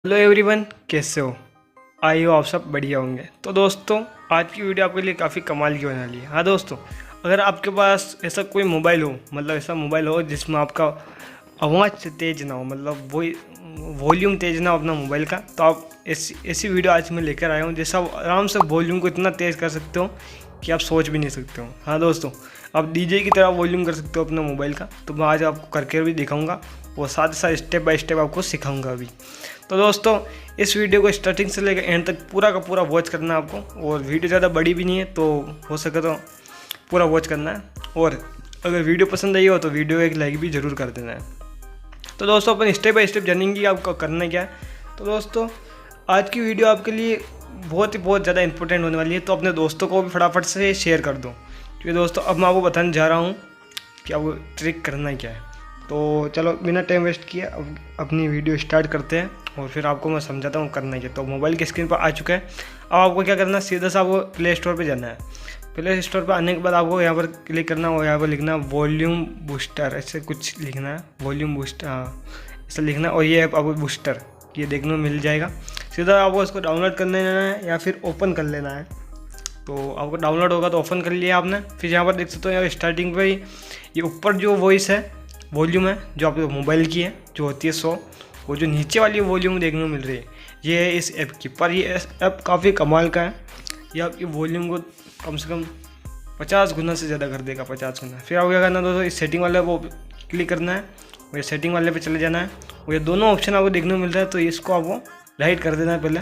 Hello everyone, कैसे हो? आई हो आप सब बढ़िया होंगे। तो दोस्तों, आज की वीडियो आपके लिए काफ़ी कमाल की होने वाली है। हाँ दोस्तों, अगर आपके पास ऐसा कोई मोबाइल हो, मतलब ऐसा मोबाइल हो जिसमें आपका आवाज़ तेज़ ना हो, मतलब वही वॉल्यूम तेज़ ना हो अपना मोबाइल का, तो आप ऐसी ऐसी वीडियो आज मैं लेकर आया हूँ जिससे आप आराम से वॉल्यूम को इतना तेज़ कर सकते हो कि आप सोच भी नहीं सकते हो। हाँ दोस्तों, आप डीजे की तरह वॉल्यूम कर सकते हो अपना मोबाइल का। तो मैं आज आपको करके भी दिखाऊंगा और साथ ही साथ स्टेप बाय स्टेप आपको सिखाऊंगा अभी। तो दोस्तों, इस वीडियो को स्टार्टिंग से लेकर एंड तक पूरा का पूरा वॉच करना है आपको। और वीडियो ज़्यादा बड़ी भी नहीं है, तो हो सके तो पूरा वॉच करना है। और अगर वीडियो पसंद आई हो तो वीडियो एक लाइक भी ज़रूर कर देना है। तो दोस्तों, अपन स्टेप बाय स्टेप जानेंगे आपको करना क्या है। तो दोस्तों, आज की वीडियो आपके लिए बहुत ज़्यादा इंपॉर्टेंट होने वाली है। तो अपने दोस्तों को भी फटाफट से शेयर कर दो, क्योंकि दोस्तों अब मैं आपको बताने जा रहा हूँ कि आपको ट्रिक करना क्या है। तो चलो बिना टाइम वेस्ट किए अब अपनी वीडियो स्टार्ट करते हैं और फिर आपको मैं समझाता हूँ करना क्या। तो मोबाइल की स्क्रीन पर आ चुका है। अब आपको क्या करना है, सीधा सा आपको प्ले स्टोर पर जाना है। प्ले स्टोर पर आने के बाद आपको यहाँ पर क्लिक करना है और यहाँ पर लिखना वॉल्यूम बूस्टर, ऐसे कुछ लिखना है, वॉल्यूम बूस्टर, हाँ ऐसा लिखना है। और ये ऐप आपको बूस्टर ये देखने को मिल जाएगा। सीधा आपको इसको डाउनलोड कर लेना है या फिर ओपन कर लेना है। तो आपको डाउनलोड होगा तो ओपन कर लिया आपने। फिर यहाँ पर देख सकते हो, यहाँ स्टार्टिंग पे ये ऊपर जो वॉइस है, वॉल्यूम है जो आपके मोबाइल की है, जो होती है 100, वो जो नीचे वाली वॉल्यूम देखने को मिल रही है, ये है इस ऐप की। पर ये ऐप काफ़ी कमाल का है। ये आपकी वॉल्यूम को कम से कम 50 गुना से ज़्यादा कर देगा, 50 गुना। फिर आपको क्या करना है दोस्तों, इस सेटिंग वाले वो क्लिक करना है और ये सेटिंग वाले पे चले जाना है। और ये दोनों ऑप्शन आपको देखने को मिल रहा है, तो इसको आपको राइट कर देना है पहले।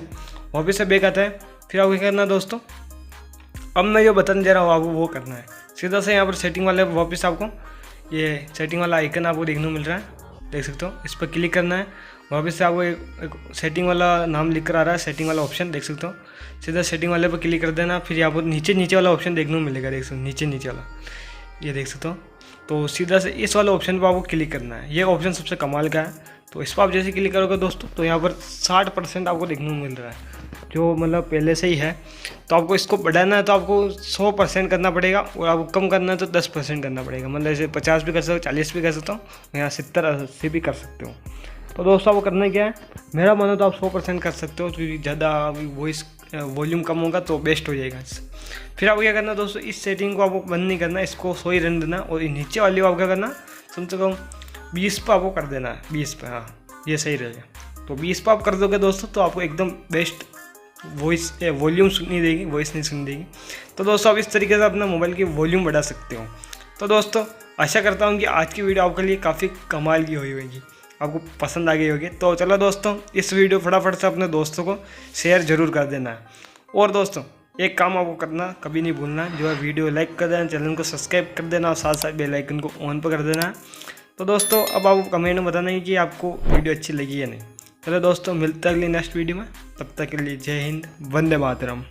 वापस से बैक आता है। फिर आपको क्या करना है दोस्तों, अब मैं जो बताने जा रहा हूँ आपको वो करना है। सीधा से यहाँ पर सेटिंग वाले वापस आपको ये सेटिंग वाला आइकन आपको देखने को मिल रहा है, देख सकते हो, इस पर क्लिक करना है। वापस से आपको एक सेटिंग वाला नाम लिख कर आ रहा है, सेटिंग वाला ऑप्शन देख सकते हो। सीधा सेटिंग वाले पर क्लिक कर देना। फिर यहाँ पर नीचे वाला ऑप्शन देखने को मिलेगा, देख सकते हो, नीचे वाला ये देख सकते हो। तो सीधा से इस वाले ऑप्शन पर आपको क्लिक करना है। ये ऑप्शन सबसे कमाल का है। तो इस पर आप जैसे क्लिक करोगे दोस्तों, तो यहाँ पर 60% आपको देखने को मिल रहा है, जो मतलब पहले से ही है। तो आपको इसको बढ़ाना है तो आपको 100% करना पड़ेगा, और आपको कम करना है तो 10% करना पड़ेगा। मतलब जैसे 50 भी कर सकते हो, 40 भी कर सकते हो, यहाँ 70-80 भी कर सकते हो। तो दोस्तों, आपको करना क्या है, मेरा मानो तो आप 100% कर सकते हो, क्योंकि ज़्यादा वॉइस वॉल्यूम कम होगा तो बेस्ट हो जाएगा। फिर आपको क्या करना दोस्तों, इस सेटिंग को आपको बंद नहीं करना, इसको 100 ही रहने देना। और नीचे वाली को आपको क्या करना, कम से कम 20 पर आपको कर देना है, 20 पर, हाँ ये सही रहेगा। तो 20 पर आप कर दोगे दोस्तों, तो आपको एकदम बेस्ट वॉइस वॉल्यूम सुननी देगी, वॉइस नहीं सुन देगी। तो दोस्तों, आप इस तरीके से अपना मोबाइल की वॉल्यूम बढ़ा सकते हो। तो दोस्तों, आशा करता हूँ कि आज की वीडियो आपके लिए काफ़ी कमाल की हुई होगी, आपको पसंद आ गई होगी। तो चलो दोस्तों, इस वीडियो फटाफट से अपने दोस्तों को शेयर ज़रूर कर देना है। और दोस्तों, एक काम आपको करना कभी नहीं भूलना, जो है वीडियो लाइक कर देना, चैनल को सब्सक्राइब कर देना और साथ साथ बेल आइकन को ऑन पर कर देना। तो दोस्तों, अब आपको कमेंट में बताना है कि आपको वीडियो अच्छी लगी या नहीं। चलो दोस्तों, मिलते हैं अगली नेक्स्ट वीडियो में। तब तक के लिए जय हिंद, वंदे मातरम।